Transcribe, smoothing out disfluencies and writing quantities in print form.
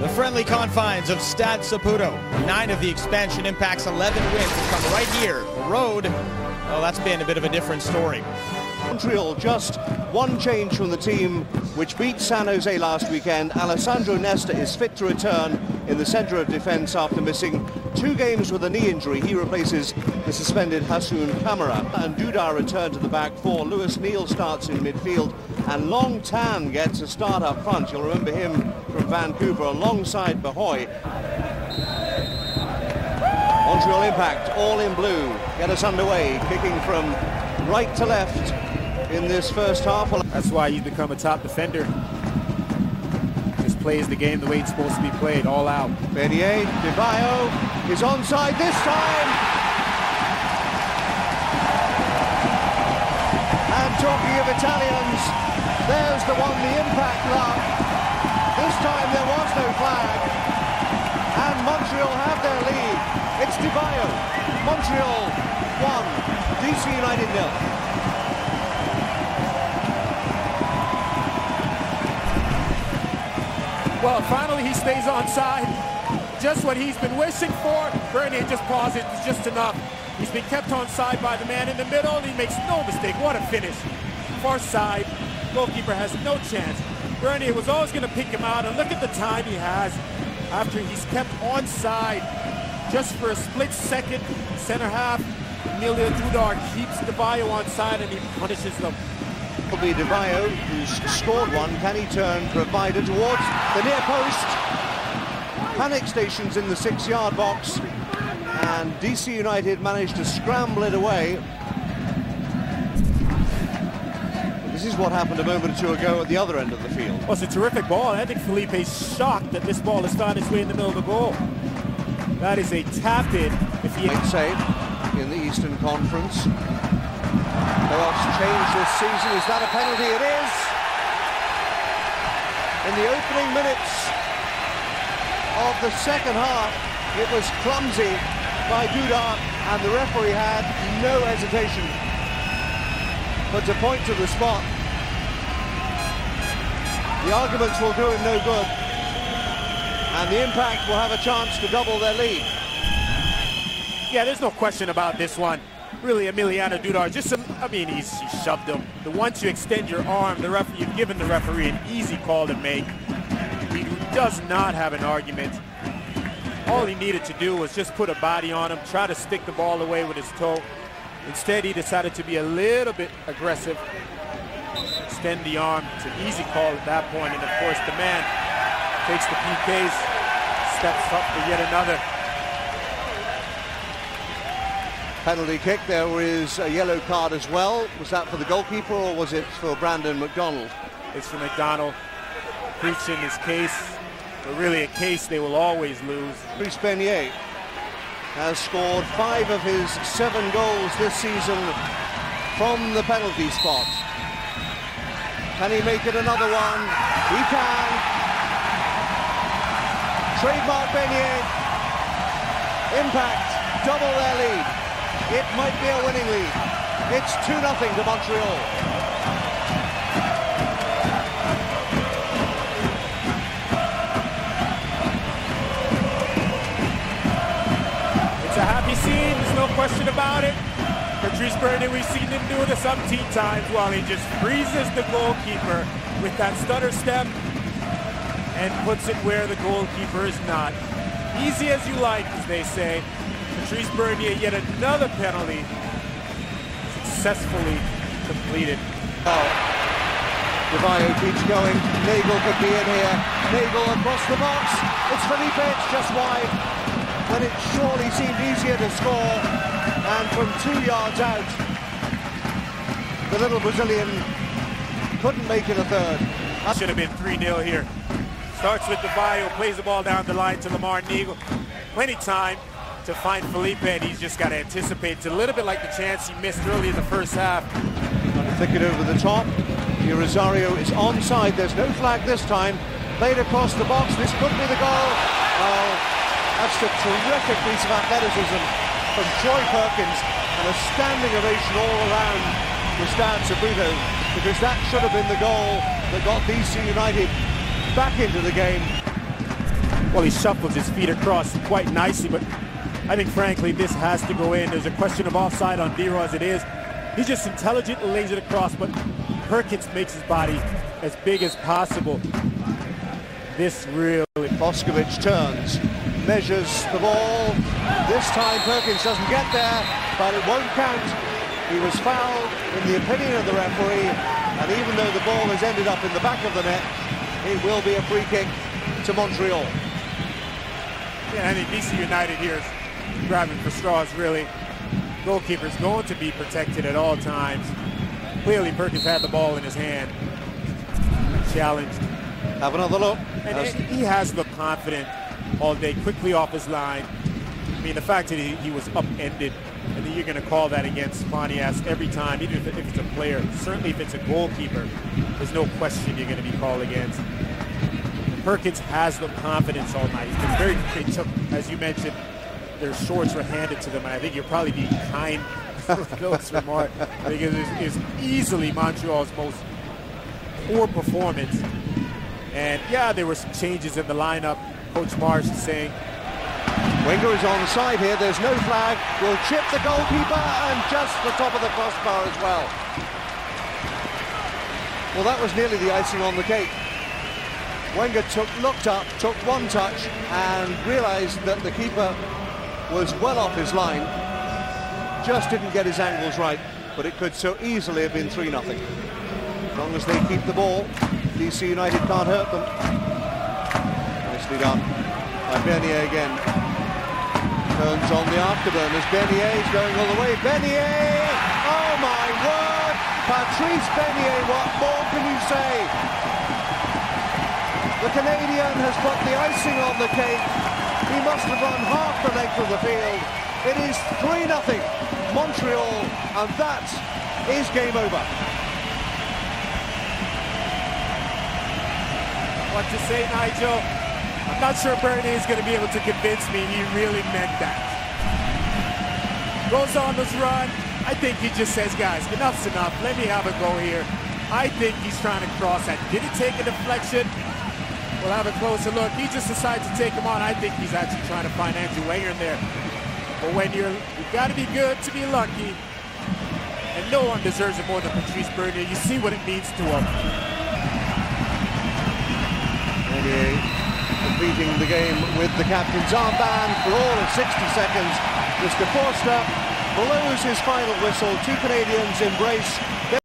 The friendly confines of Stade Saputo. 9 of the expansion Impact's 11 wins have come right here. The road, well, that's been a bit of a different story. Montreal just one change from the team which beat San Jose last weekend. Alessandro Nesta is fit to return in the centre of defence after missing 2 games with a knee injury. He replaces the suspended Hassoun Kamara. And Dudar returned to the back four. Lewis Neal starts in midfield. And Long Tan gets a start up front. You'll remember him from Vancouver alongside Bahoy. Montreal Impact, all in blue, get us underway, kicking from right to left in this first half. That's why he's become a top defender. Just plays the game the way it's supposed to be played, all out. Bernier, De Vaio is onside this time. And talking of Italians, there's the one the Impact love. This time there was no flag. And Montreal have their lead. It's De Vaio. Montreal 1, DC United 0. Well, finally he stays onside. Just what he's been wishing for. Bernier just paused it. It's just enough. He's been kept onside by the man in the middle, and he makes no mistake. What a finish. Far side. Goalkeeper has no chance. Bernier was always going to pick him out, and look at the time he has after he's kept onside. Just for a split second, center half, Emilio Dudar keeps De Vaio onside, and he punishes them. Will be De Vaio, who's scored one. Can he turn provider towards the near post? Panic stations in the 6-yard box, and DC United managed to scramble it away. This is what happened a moment or two ago at the other end of the field. Well, it's a terrific ball. I think Felipe's shocked that this ball has found its way in the middle of the goal. That is a tap-in. If he Great save in the Eastern Conference. Playoffs change this season. Is that a penalty? It is. In the opening minutes of the second half, it was clumsy by Dudar, and the referee had no hesitation but to point to the spot. The arguments will do him no good, and the Impact will have a chance to double their lead. Yeah, there's no question about this one. Really, Emiliano Dudar, he shoved him. Once you extend your arm, you've given the referee an easy call to make. He does not have an argument. All he needed to do was just put a body on him, try to stick the ball away with his toe. Instead, he decided to be a little bit aggressive, extend the arm. It's an easy call at that point, and of course, the man takes the PKs, steps up for yet another. Penalty kick. There is a yellow card as well. Was that for the goalkeeper, or was it for Brandon McDonald? It's for McDonald, preaching his case, but really a case they will always lose. Chris Bernier has scored 5 of his 7 goals this season from the penalty spot. Can he make it another one? He can. Trademark Bernier. Impact double their lead. It might be a winning lead. It's 2-0 to Montreal. It's a happy scene, there's no question about it. Patrice Bernier, we've seen him do this umpteen times while he just freezes the goalkeeper with that stutter step and puts it where the goalkeeper is not. Easy as you like, as they say. Patrice Bernier, yet another penalty, successfully completed. De Vaio keeps going. Nagel could be in here. Nagel across the box. It's Felipe, it's just wide. When it surely seemed easier to score. And from 2 yards out, the little Brazilian couldn't make it a third. Should have been 3-0 here. Starts with De Vaio, plays the ball down the line to Lamar Nagel. Plenty time to find Felipe, and he's just got to anticipate. It's a little bit like the chance he missed early in the first half. Trying to flick it over the top. Here Rosario is onside. There's no flag this time. Played across the box. This could be the goal. Well, that's a terrific piece of athleticism from Troy Perkins, and a standing ovation all around the Stade Saputo, because that should have been the goal that got DC United back into the game. Well, he shuffles his feet across quite nicely, but I think, frankly, this has to go in. There's a question of offside on Dero as it is. He's just intelligent and lays it across, but Perkins makes his body as big as possible. This really... Boskovic turns, measures the ball. This time Perkins doesn't get there, but it won't count. He was fouled in the opinion of the referee, and even though the ball has ended up in the back of the net, it will be a free kick to Montreal. Yeah, I think DC United here is grabbing for straws, really. Goalkeeper's going to be protected at all times. Clearly, Perkins had the ball in his hand. Challenged. Have another look. And he has looked confident all day, quickly off his line. I mean, the fact that he was upended, and that you're going to call that against Pontiac every time, even if it's a player, certainly if it's a goalkeeper, there's no question you're going to be called against. Perkins has the confidence all night. He's been very, they took, as you mentioned, their shorts were handed to them, and I think you'll probably be kind for those remarks, because it's easily Montreal's most poor performance. And yeah, there were some changes in the lineup. Coach Marsh is saying, Wenger is on the side here, there's no flag, will chip the goalkeeper and just the top of the crossbar as well. Well, that was nearly the icing on the cake. Wenger looked up, took one touch and realized that the keeper was well off his line. Just didn't get his angles right, but it could so easily have been 3-0. As long as they keep the ball, DC United can't hurt them. Nicely done by Bernier again. Turns on the afterburners. Bernier is going all the way. Bernier! Oh my word! Patrice Bernier, what more can you say? The Canadian has put the icing on the cake. He must have run half the length of the field. It is 3-0 Montreal, and that is game over. What to say, Nigel? I'm not sure Bernier is going to be able to convince me he really meant that. Goes on this run. I think he just says, guys, enough's enough. Let me have a go here. I think he's trying to cross that. Did he take a deflection? We'll have a closer look. He just decides to take him on. I think he's actually trying to find Andrew Wenger in there. But when you've got to be good to be lucky, and no one deserves it more than Patrice Bernier. You see what it means to him. Bernier completing the game with the captain's armband for all of 60 seconds. Mr. Forster blows his final whistle. Two Canadians embrace.